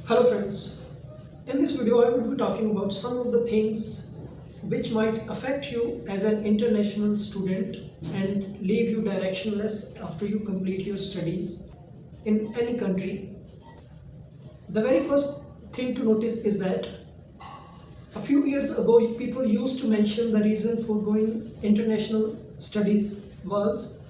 Hello friends, in this video I will be talking about some of the things which might affect you as an international student and leave you directionless after you complete your studies in any country. The very first thing to notice is that a few years ago people used to mention the reason for going international studies was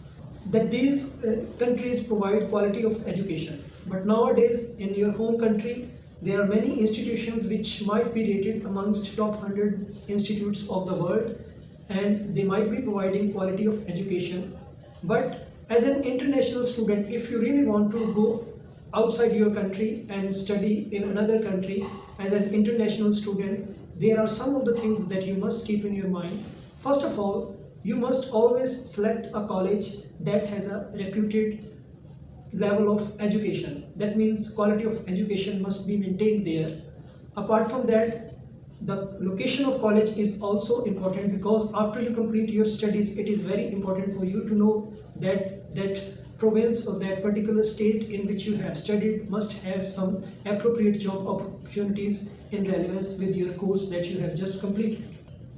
that these countries provide quality of education. But nowadays, in your home country, there are many institutions which might be rated amongst top 100 institutes of the world, and they might be providing quality of education. But as an international student, if you really want to go outside your country and study in another country as an international student, there are some of the things that you must keep in your mind. First of all, you must always select a college that has a reputed level of education. That means quality of education must be maintained there. Apart from that, the location of college is also important, because after you complete your studies, it is very important for you to know that province or that particular state in which you have studied must have some appropriate job opportunities in relevance with your course that you have just completed.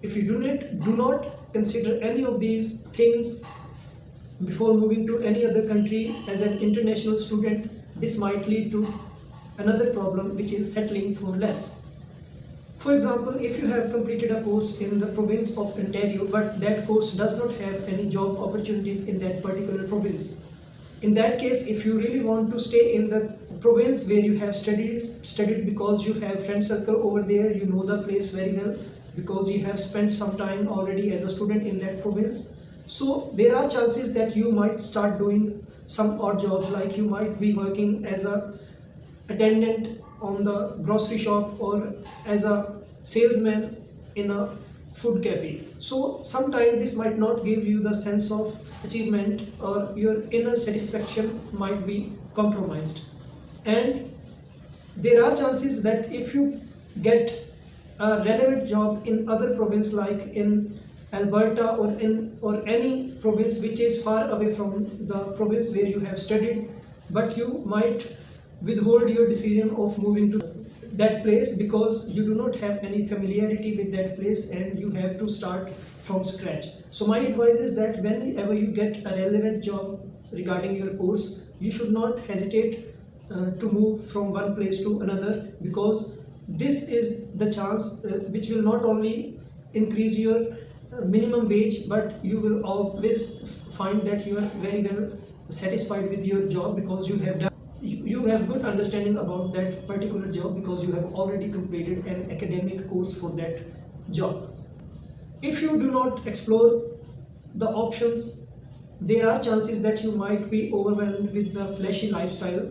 If you do not consider any of these things before moving to any other country as an international student, this might lead to another problem, which is settling for less. For example, if you have completed a course in the province of Ontario, but that course does not have any job opportunities in that particular province, in that case, if you really want to stay in the province where you have studied because you have friend circle over there, you know the place very well, because you have spent some time already as a student in that province, so there are chances that you might start doing some odd jobs, like you might be working as a attendant on the grocery shop or as a salesman in a food cafe. So sometimes this might not give you the sense of achievement, or your inner satisfaction might be compromised. And there are chances that if you get a relevant job in other province, like in Alberta or any province which is far away from the province where you have studied, but you might withhold your decision of moving to that place because you do not have any familiarity with that place and you have to start from scratch. So my advice is that whenever you get a relevant job regarding your course, you should not hesitate to move from one place to another, because this is the chance which will not only increase your minimum wage, but you will always find that you are very well satisfied with your job, because you have good understanding about that particular job, because you have already completed an academic course for that job. If you do not explore the options, there are chances that you might be overwhelmed with the flashy lifestyle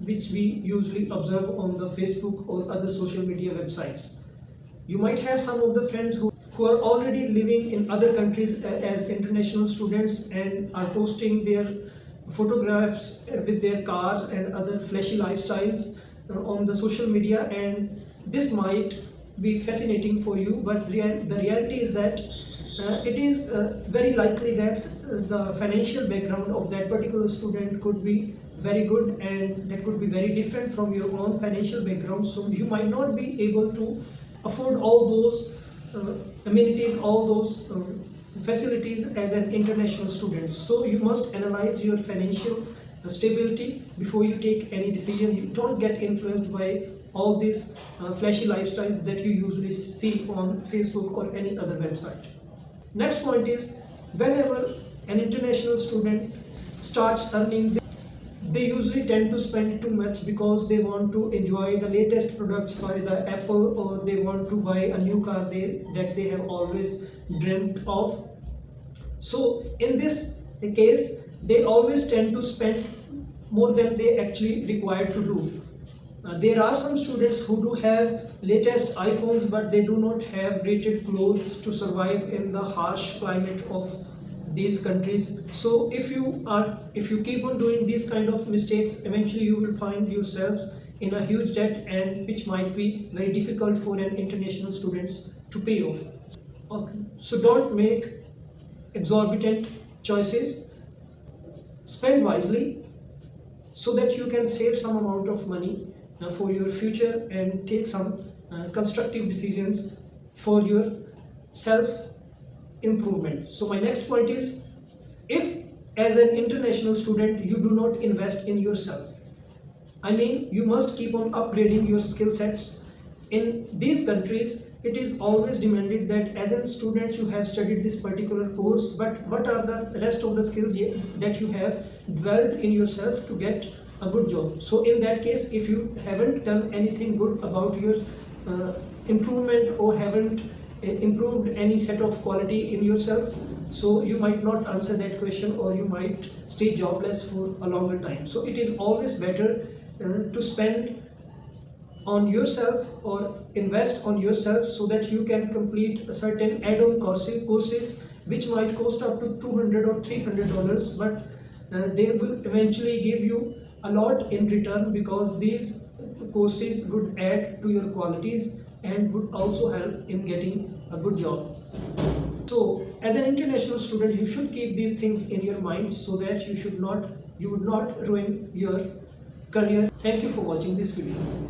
which we usually observe on the Facebook or other social media websites. You might have some of the friends who are already living in other countries as international students and are posting their photographs with their cars and other flashy lifestyles on the social media, and this might be fascinating for you, but the reality is that it is very likely that the financial background of that particular student could be very good, and that could be very different from your own financial background, so you might not be able to afford all those amenities, all those facilities as an international student. So you must analyze your financial stability before you take any decision. You don't get influenced by all these flashy lifestyles that you usually see on Facebook or any other website. Next point is, whenever an international student starts earning, they usually tend to spend too much because they want to enjoy the latest products by the Apple, or they want to buy a new car that they have always dreamt of. So in this case, they always tend to spend more than they actually required to do. There are some students who do have latest iPhones, but they do not have rated clothes to survive in the harsh climate of these countries. So if you keep on doing these kind of mistakes, eventually you will find yourself in a huge debt, and which might be very difficult for an international students to pay off. Okay. So don't make exorbitant choices. Spend wisely so that you can save some amount of money for your future and take some constructive decisions for your self improvement. So my next point is, if as an international student you do not invest in yourself, I mean, you must keep on upgrading your skill sets. In these countries, it is always demanded that as a student you have studied this particular course, but what are the rest of the skills that you have developed in yourself to get a good job. So in that case, if you haven't done anything good about your improvement or haven't improved any set of quality in yourself, so you might not answer that question, or you might stay jobless for a longer time. So it is always better to spend on yourself or invest on yourself, so that you can complete a certain add-on courses which might cost up to $200 or $300, but they will eventually give you a lot in return, because these courses would add to your qualities and would also help in getting a good job. So as an international student, you should keep these things in your mind, so that you would not ruin your career. Thank you for watching this video.